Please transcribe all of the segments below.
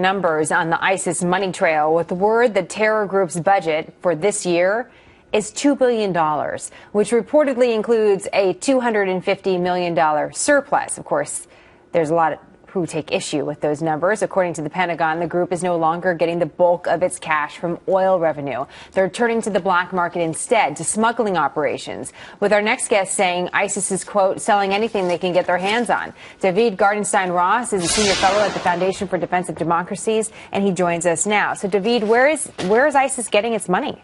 numbers on the ISIS money trail with word the terror group's budget for this year is $2 billion, which reportedly includes a $250 million surplus. Of course, there's a lot who take issue with those numbers. According to the Pentagon, the group is no longer getting the bulk of its cash from oil revenue. They're turning to the black market instead, to smuggling operations, with our next guest saying ISIS is, quote, selling anything they can get their hands on. David Gardenstein-Ross is a senior fellow at the Foundation for Defense of Democracies, and he joins us now. So, David, where is ISIS getting its money?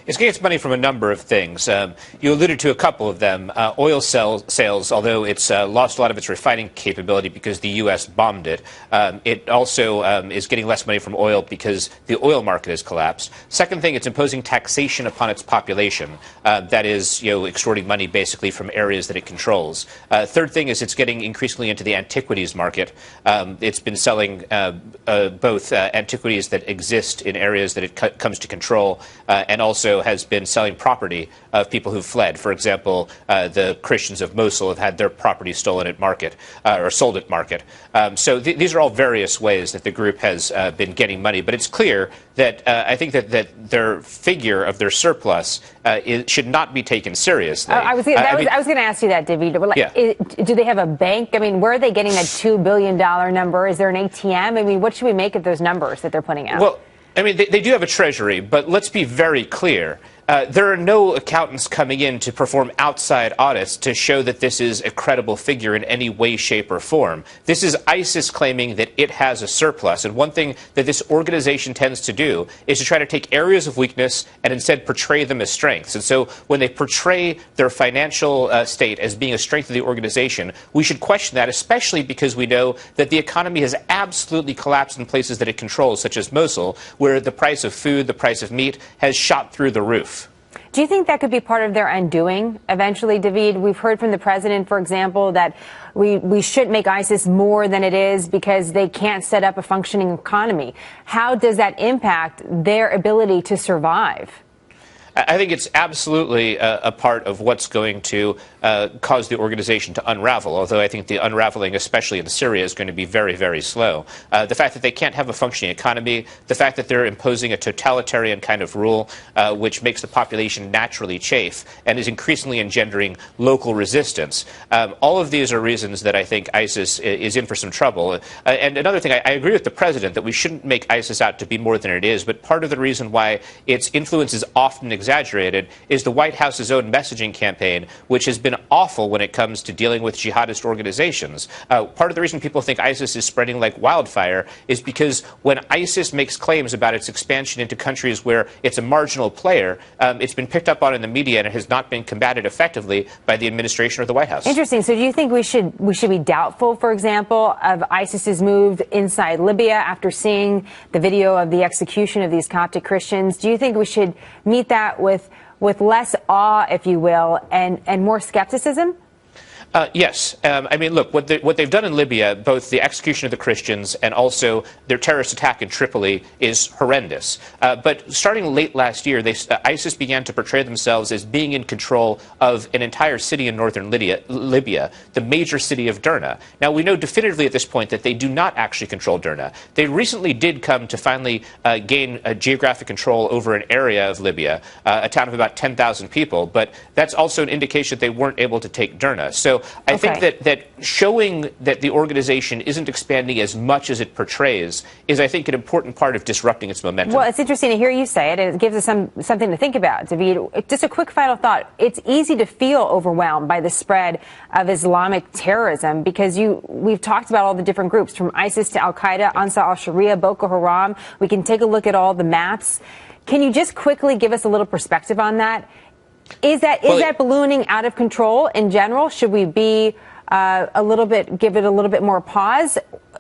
It's getting its money from a number of things. You alluded to a couple of them. Oil sales, although it's lost a lot of its refining capability because the U.S. bombed it. It also is getting less money from oil because the oil market has collapsed. Second thing, it's imposing taxation upon its population. That is, extorting money basically from areas that it controls. Third thing is it's getting increasingly into the antiquities market. It's been selling both antiquities that exist in areas that it comes to control and also has been selling property of people who've fled. For example, the Christians of Mosul have had their property stolen at market or sold at market. So these are all various ways that the group has been getting money. But it's clear that I think that their figure of their surplus should not be taken seriously. I was going to ask you that, David. Do they have a bank? I mean, where are they getting that $2 billion number? Is there an ATM? I mean, what should we make of those numbers that they're putting out? Well, I mean, they do have a treasury, but let's be very clear. There are no accountants coming in to perform outside audits to show that this is a credible figure in any way, shape, or form. This is ISIS claiming that it has a surplus. And one thing that this organization tends to do is to try to take areas of weakness and instead portray them as strengths. And so when they portray their financial state as being a strength of the organization, we should question that, especially because we know that the economy has absolutely collapsed in places that it controls, such as Mosul, where the price of food, the price of meat has shot through the roof. Do you think that could be part of their undoing eventually, David? We've heard from the president, for example, that we should make ISIS more than it is because they can't set up a functioning economy. How does that impact their ability to survive? I think it's absolutely a part of what's going to cause the organization to unravel, although I think the unraveling, especially in Syria, is going to be very, very slow. The fact that they can't have a functioning economy, the fact that they're imposing a totalitarian kind of rule, which makes the population naturally chafe and is increasingly engendering local resistance. All of these are reasons that I think ISIS is in for some trouble. And another thing, I agree with the president that we shouldn't make ISIS out to be more than it is, but part of the reason why its influence is often exaggerated is the White House's own messaging campaign, which has been awful when it comes to dealing with jihadist organizations. Part of the reason people think ISIS is spreading like wildfire is because when ISIS makes claims about its expansion into countries where it's a marginal player, it's been picked up on in the media and it has not been combated effectively by the administration or the White House. Interesting. So do you think we should be doubtful, for example, of ISIS's move inside Libya after seeing the video of the execution of these Coptic Christians? Do you think we should meet that with less awe, if you will, and more skepticism? Yes. I mean, look, what they've done in Libya, both the execution of the Christians and also their terrorist attack in Tripoli, is horrendous. But starting late last year, ISIS began to portray themselves as being in control of an entire city in northern Libya, the major city of Derna. Now, we know definitively at this point that they do not actually control Derna. They recently did come to finally gain geographic control over an area of Libya, a town of about 10,000 people, but that's also an indication that they weren't able to take Derna. So I think that showing that the organization isn't expanding as much as it portrays is, I think, an important part of disrupting its momentum. Well, it's interesting to hear you say it. It gives us something to think about, David. Just a quick final thought. It's easy to feel overwhelmed by the spread of Islamic terrorism because we've talked about all the different groups, from ISIS to Al-Qaeda, Ansar al-Sharia, Boko Haram. We can take a look at all the maps. Can you just quickly give us a little perspective on that? Is that ballooning out of control in general? Should we be give it a little bit more pause?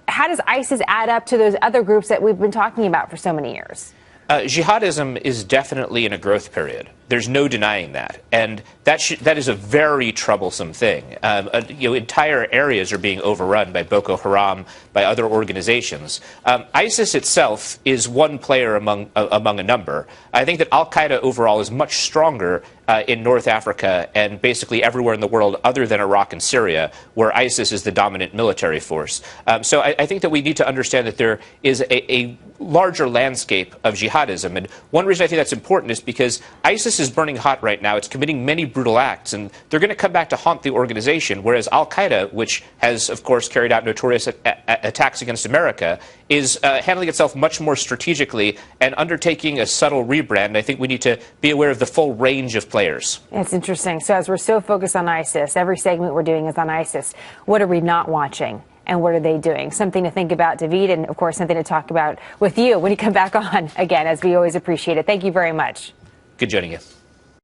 How does ISIS add up to those other groups that we've been talking about for so many years? Jihadism is definitely in a growth period. There's no denying that, and that is a very troublesome thing. Entire areas are being overrun by Boko Haram, by other organizations. ISIS itself is one player among a number. I think that Al-Qaeda overall is much stronger in North Africa and basically everywhere in the world other than Iraq and Syria, where ISIS is the dominant military force. So I think that we need to understand that there is a larger landscape of jihadism. And one reason I think that's important is because ISIS is burning hot right now. It's committing many brutal acts, and they're going to come back to haunt the organization, whereas Al-Qaeda, which has, of course, carried out notorious attacks against America, is handling itself much more strategically and undertaking a subtle rebrand. I think we need to be aware of the full range of players. It's interesting. So as we're so focused on ISIS, every segment we're doing is on ISIS. What are we not watching? And what are they doing? Something to think about, David, and, of course, something to talk about with you when you come back on again, as we always appreciate it. Thank you very much. Good joining you.